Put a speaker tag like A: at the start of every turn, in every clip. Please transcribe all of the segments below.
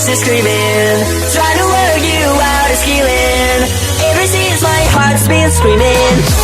A: weeks of screaming, trying to work you out of scaling. Ever since my heart's been screaming.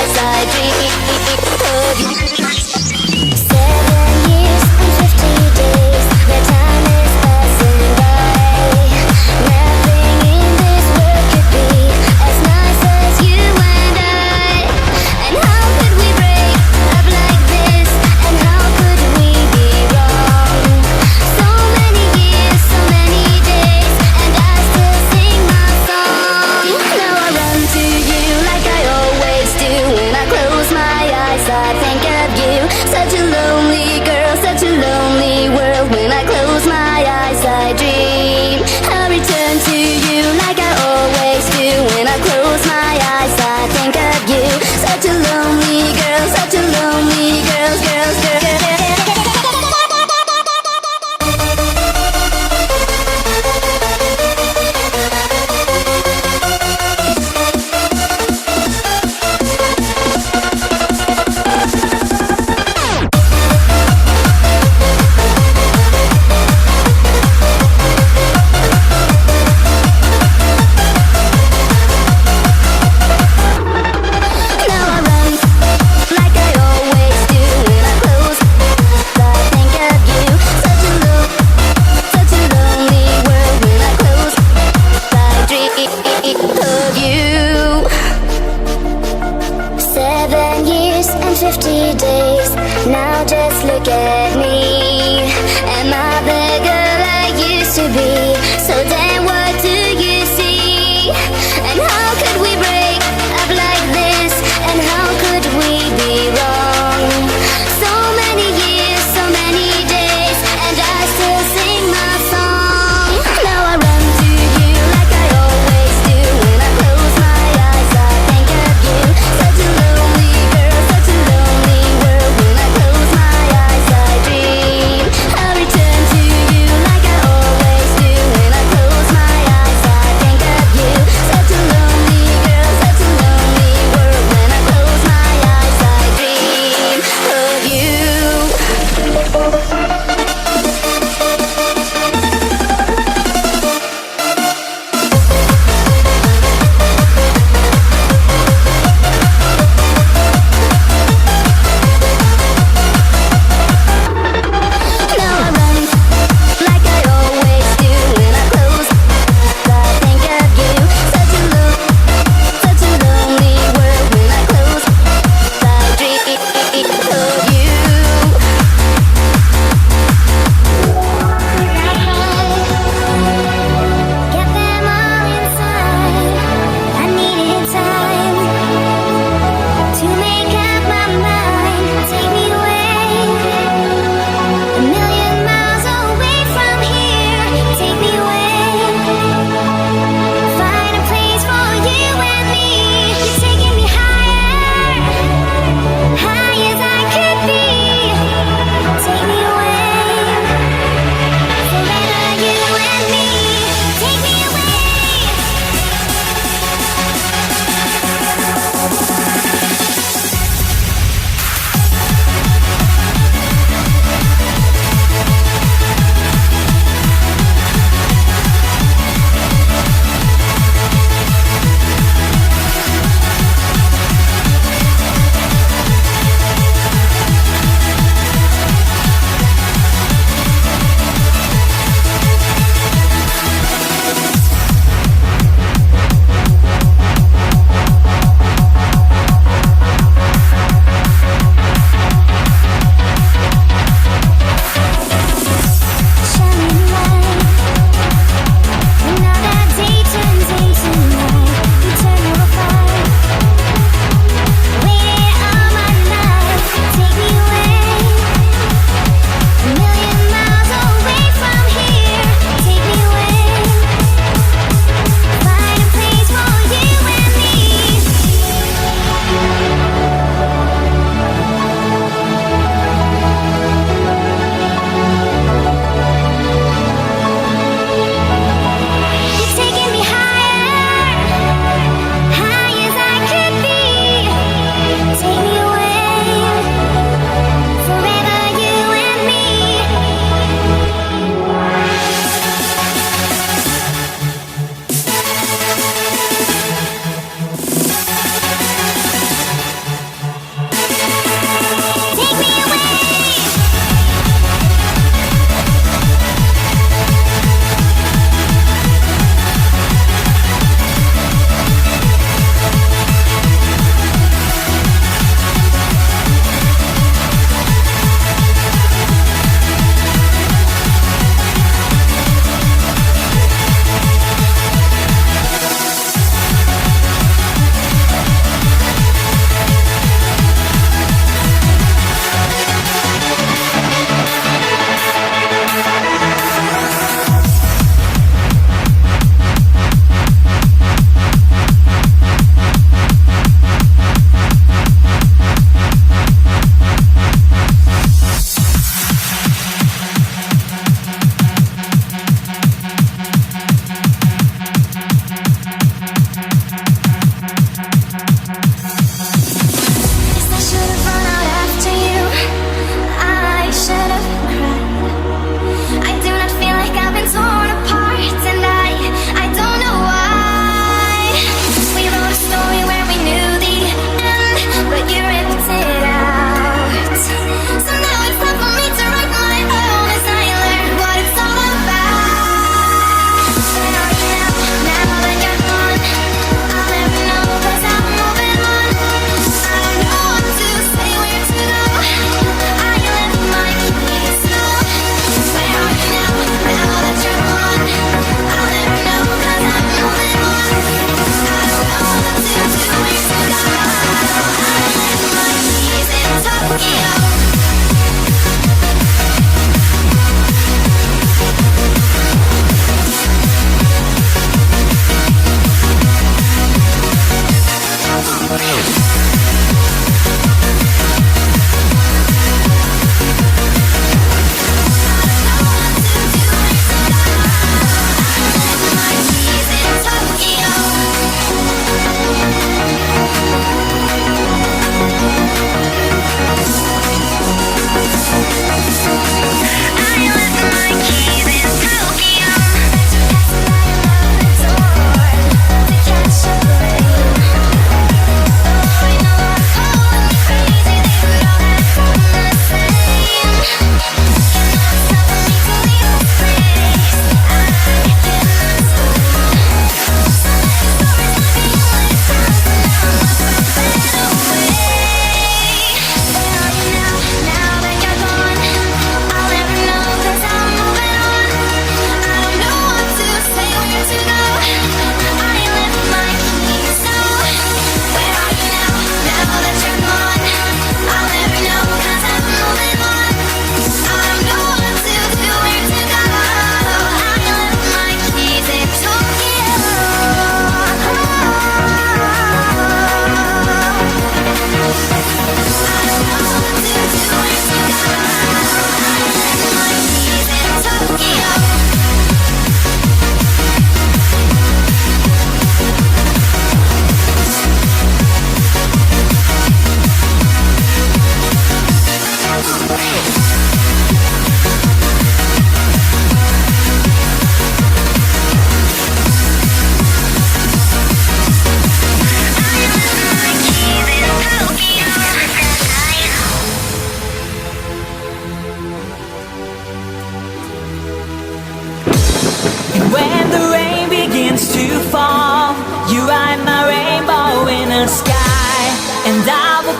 A: eyes I dream of you.
B: 7 years and 50 days, the time is passing by. Nothing in this world could be as nice as you and I. And how could we break up like this? And how could we be wrong? So many years, so many days, and I still sing my song.
A: Now I run to you like I always do. When I close my eyes I think of you. Such a lonely girl, such a lonely world. When I close my eyes I dream. I return to you like I always do. When I close my eyes I think of you. Such a lonely girl, such a lonely girl, girl, girl, girl. Now I run like I always do. When I close I think of you. Such a lonely world. When I close I dream of you.
B: 7 years and 50 days, now just look at me. Am I the girl I used to be? So then what do you see? And how could we break up like this? And how could we be wrong? So many years, so many days, and I still sing my song.
A: Now I run to you like I always do. When I close my eyes I think of you. Such a lonely girl, such a lonely world.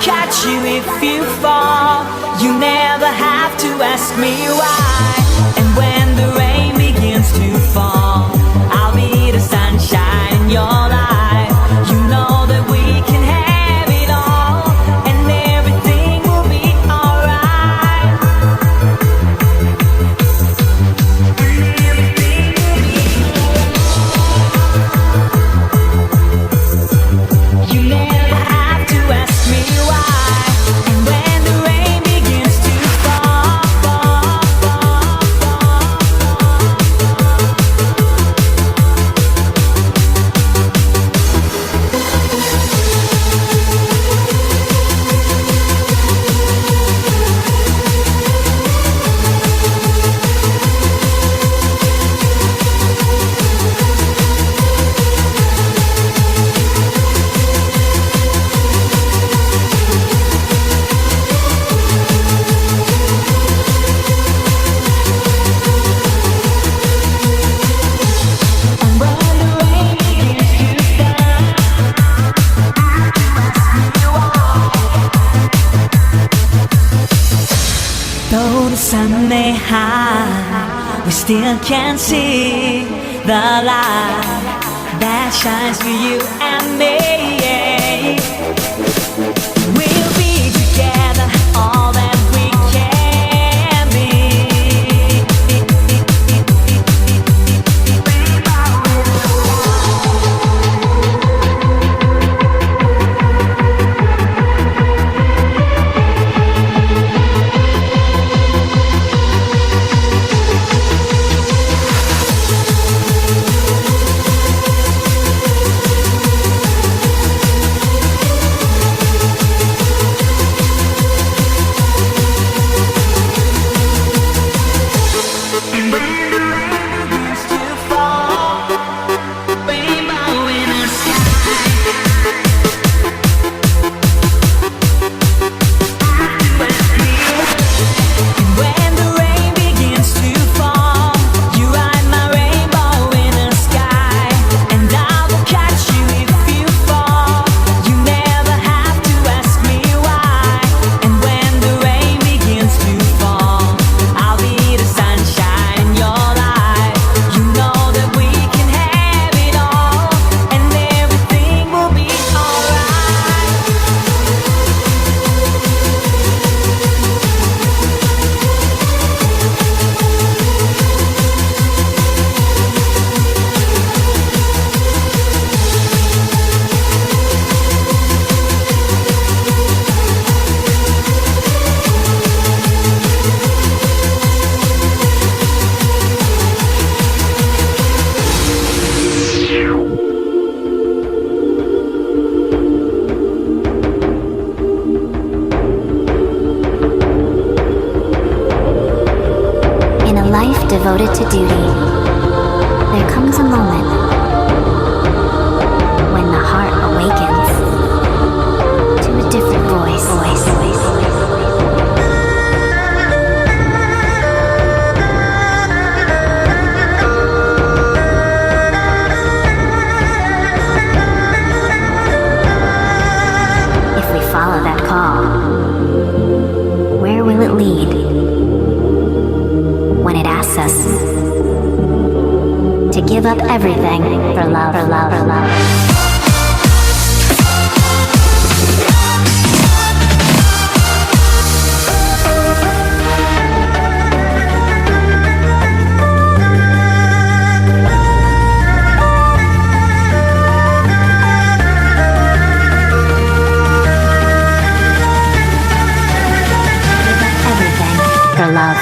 C: catch you if you fall. You never have to ask me why. And when the rain begins to fall, I'll be the sunshine in your life. You know that we can have it all, and everything will be alright. You never have to ask me why. And when the rain begins to fall, though the sun may hide, we still can see the light that shines for you and me. We'll be together, all that we can be.
B: devoted to duty, there comes a moment when the heart awakens to a different voice. If we follow that call, where will it lead? When it asks us to give up everything for love, for love, for love. For love.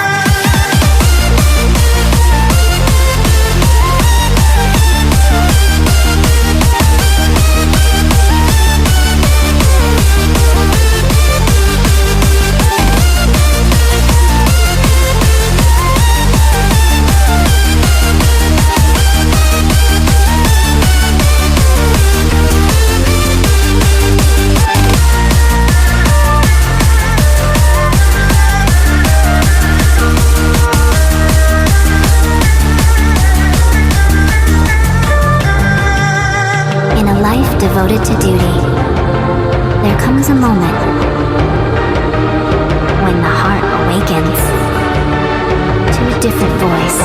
B: Devoted to duty, there comes a moment when the heart awakens to a different voice.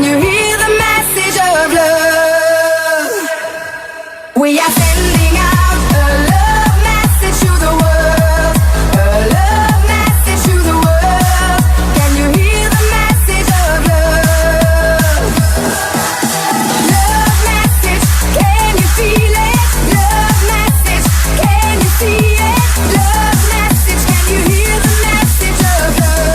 A: Can you hear the message of love? We are sending out a love message to the world. A love message to the world. Can you hear the message of love? Love message, can you feel it? Love message, can you see it? Love message, can you hear the message of love?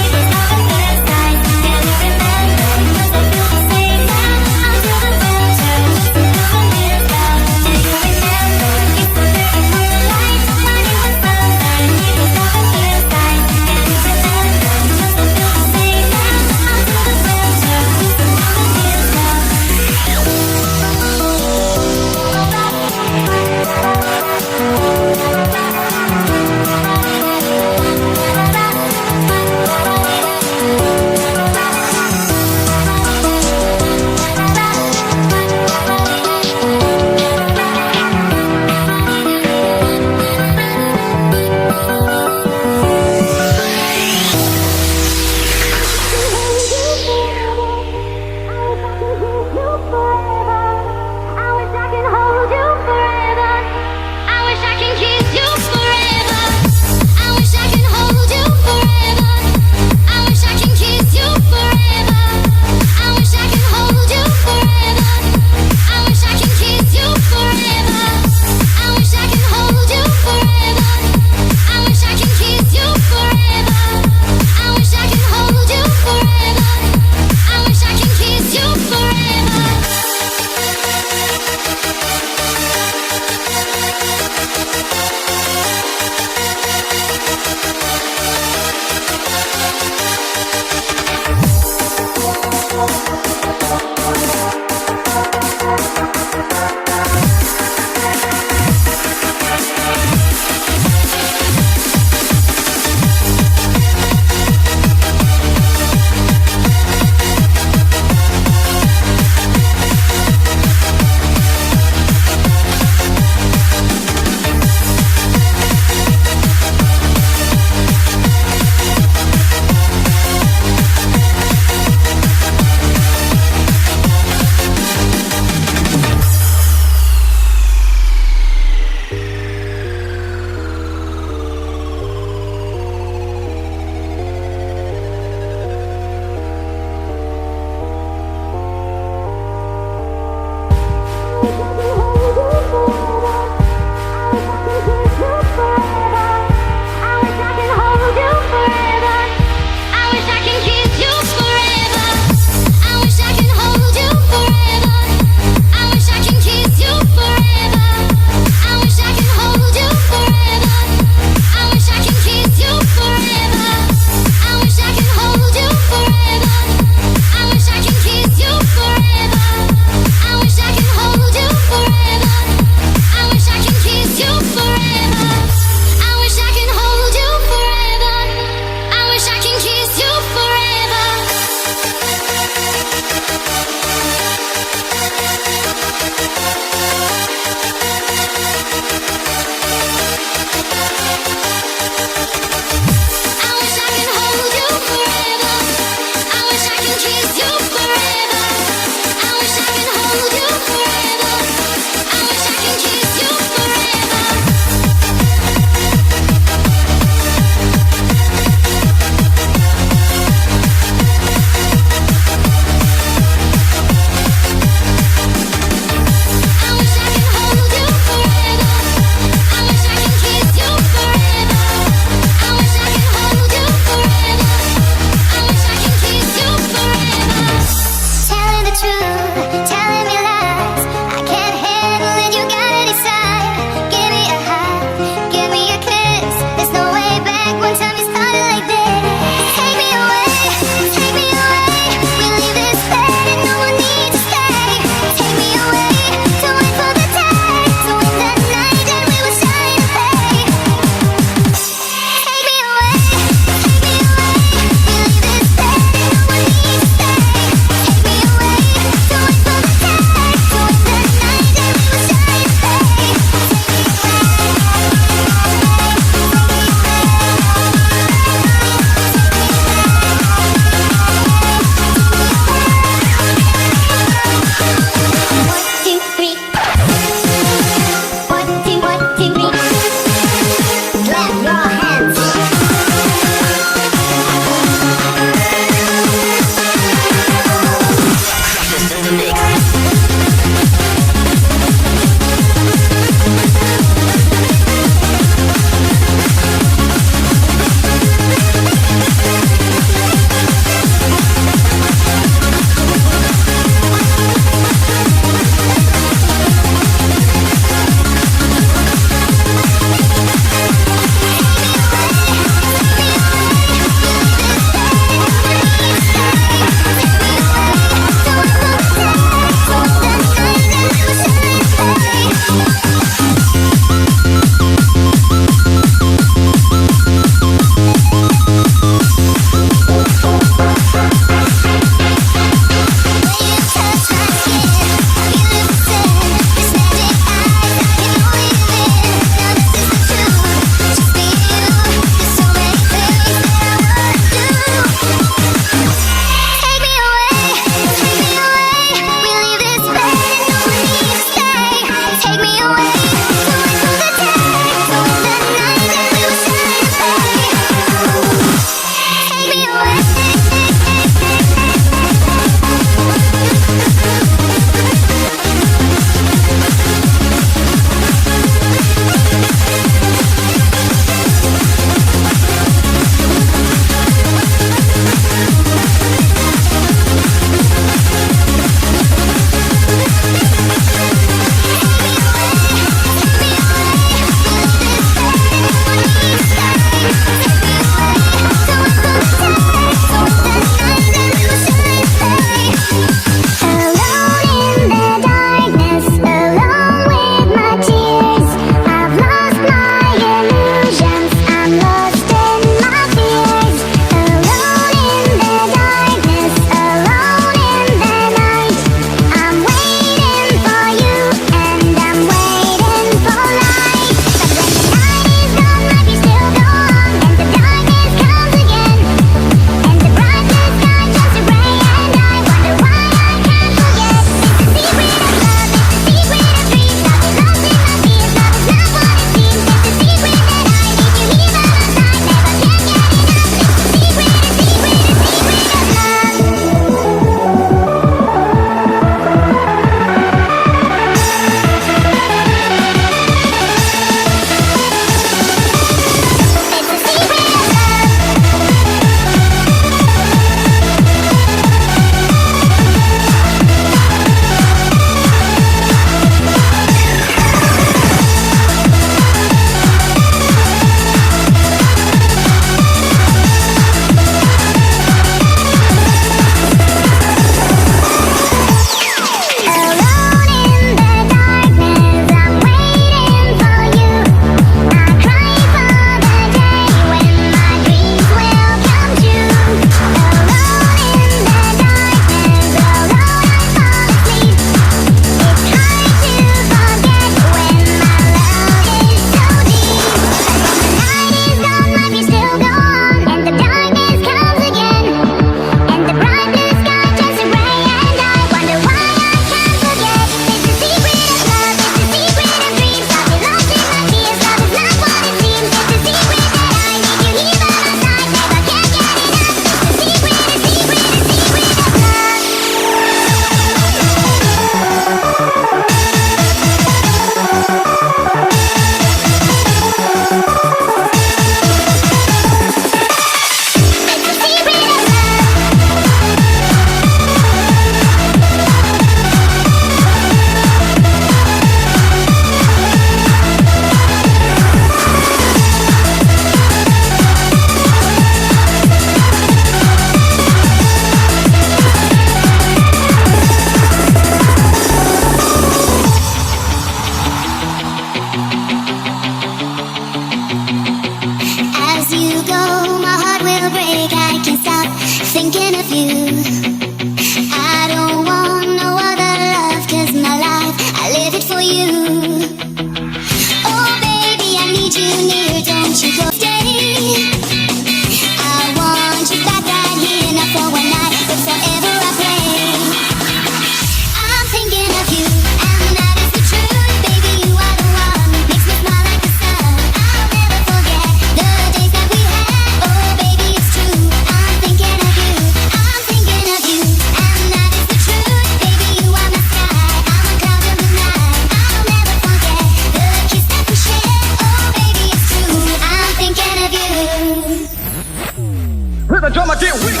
D: get weak.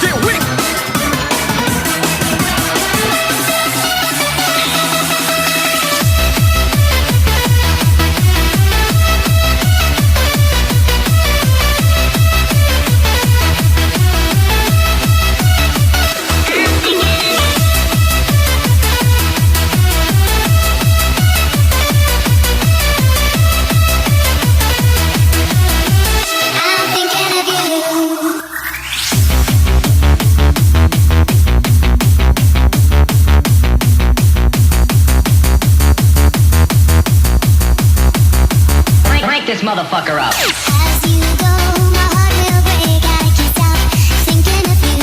D: Get weak.
E: This motherfucker up.
B: As you go, my heart will break. I can't stop thinking of you.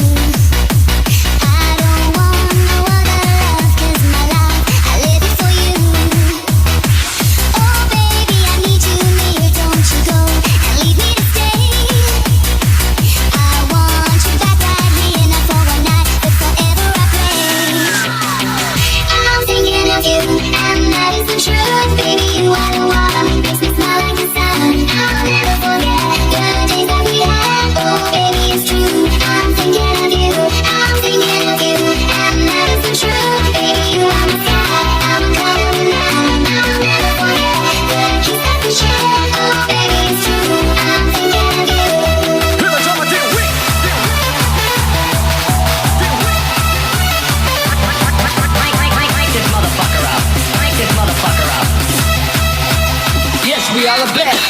B: I don't want no other love, 'cause my life, I live it for you. Oh baby, I need you near. Don't you go and leave me to stay. I want you back right here, not for one night, but forever I pray. I'm thinking of you, and that is the truth. Baby, you are the one, makes me smile like the sun. I'll never forget the days that we had. Oh baby, it's true, I'm thinking of you. I'm thinking of you, and that is the truth. Baby, you are my sky, I'm a color of the night. I'll never forget the kiss that we shared. Oh baby, it's true, I'm thinking of you.
D: Hear the drummer get weak. Get weak. Get weak.
E: Crank this motherfucker up. Crank this motherfucker up. Yes, we are the best.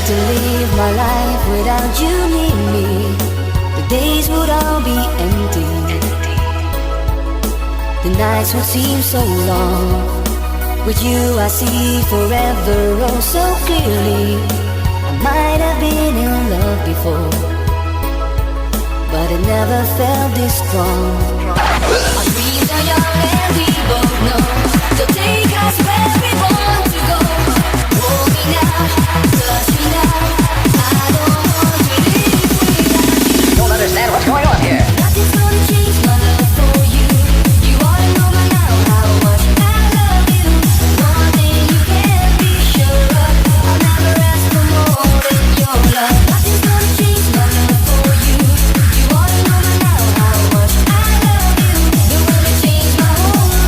A: To live my life without you near me, the days would all be empty. The nights would seem so long. With you I see forever oh so clearly. I might have been in love before, but it never felt this strong. Our dreams are young and we both know they'll take us where we want to go. Hold me now, touch me now. I don't want to live without you.
E: Don't understand what's going on here.
A: Nothing's gonna change my love for you. You ought to know by now how much I love you. One thing you can be sure of, I'll never ask for more than your love. Nothing's gonna change my love for you. You ought to know by now how much I love you. The way to change my whole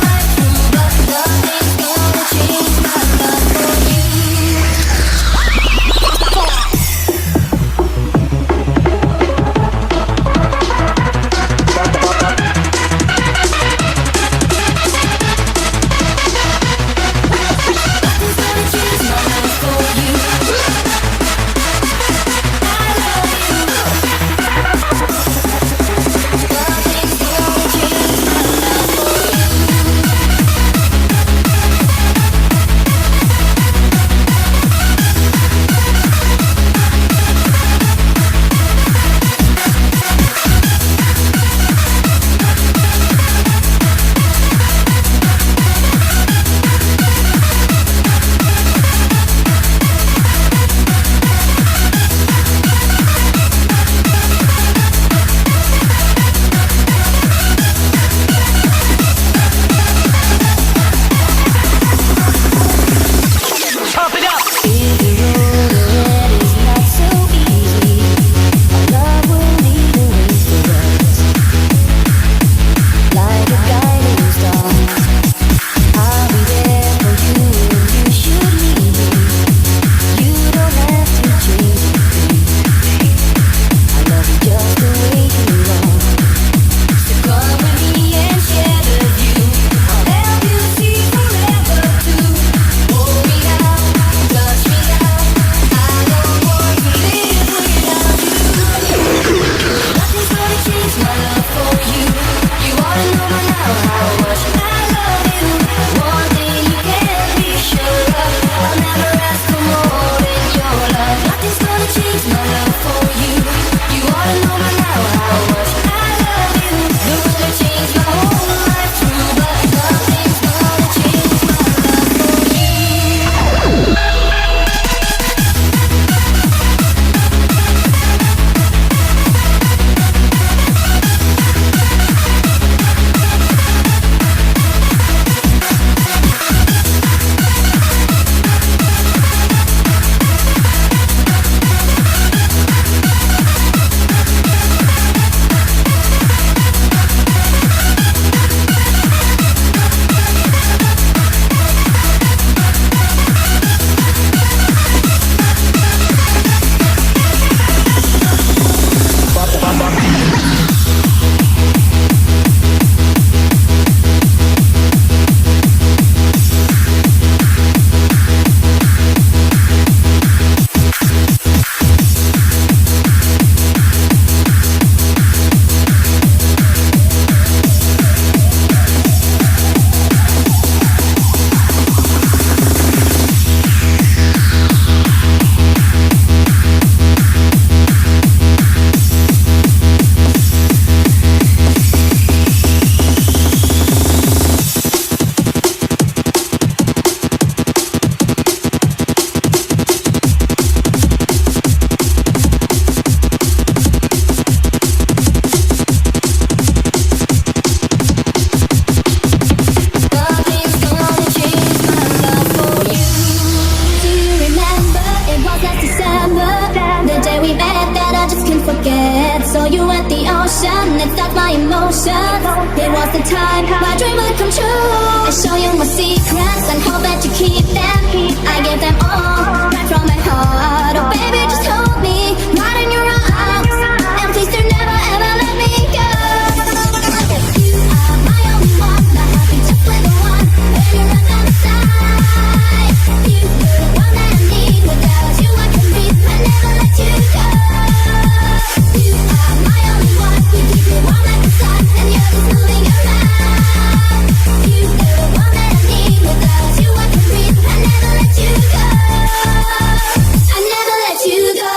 B: the time my dream will come true. I show you my secrets and hope that you keep them. I give them all right from my heart. Oh baby, just hold me right in your arms, and please do never ever let me go. You are my only one, my heart beats just like the one when you're right by my side. You are the one that I need, without you I can breathe, I never let you go. You are my only one, you keep me warm like the sun, and you're just moving around. You are the one that I need, without you I can breathe, I never let you go. I never let you go.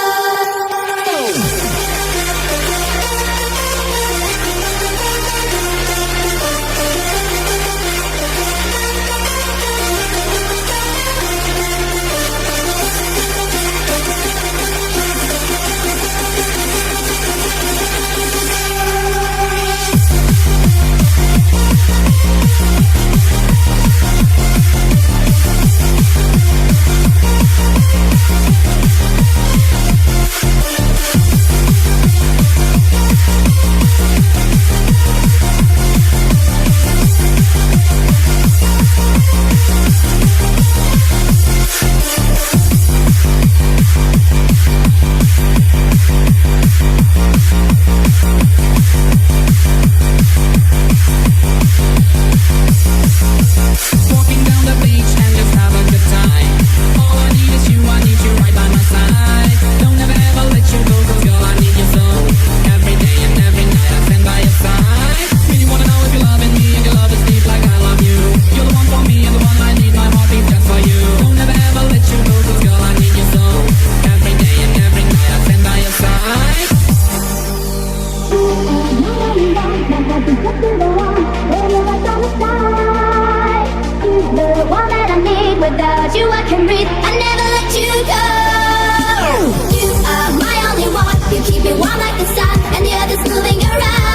F: Walking down the beach and just have a good time. All I need is you, I need you right by my side. Don't ever ever let you go, 'cause girl, I need you so. Every day and every night I stand by your side. Really wanna know if you're loving me and your love is deep like I love you. You're the one for me and the one I need, my heart beats just for you. Don't ever ever let you go, 'cause girl, I need you so. Every day and every night I stand by your side.
B: The one that I need, without you I can breathe, I never let you go. You are my only one, you keep me warm like the sun, and the others moving around.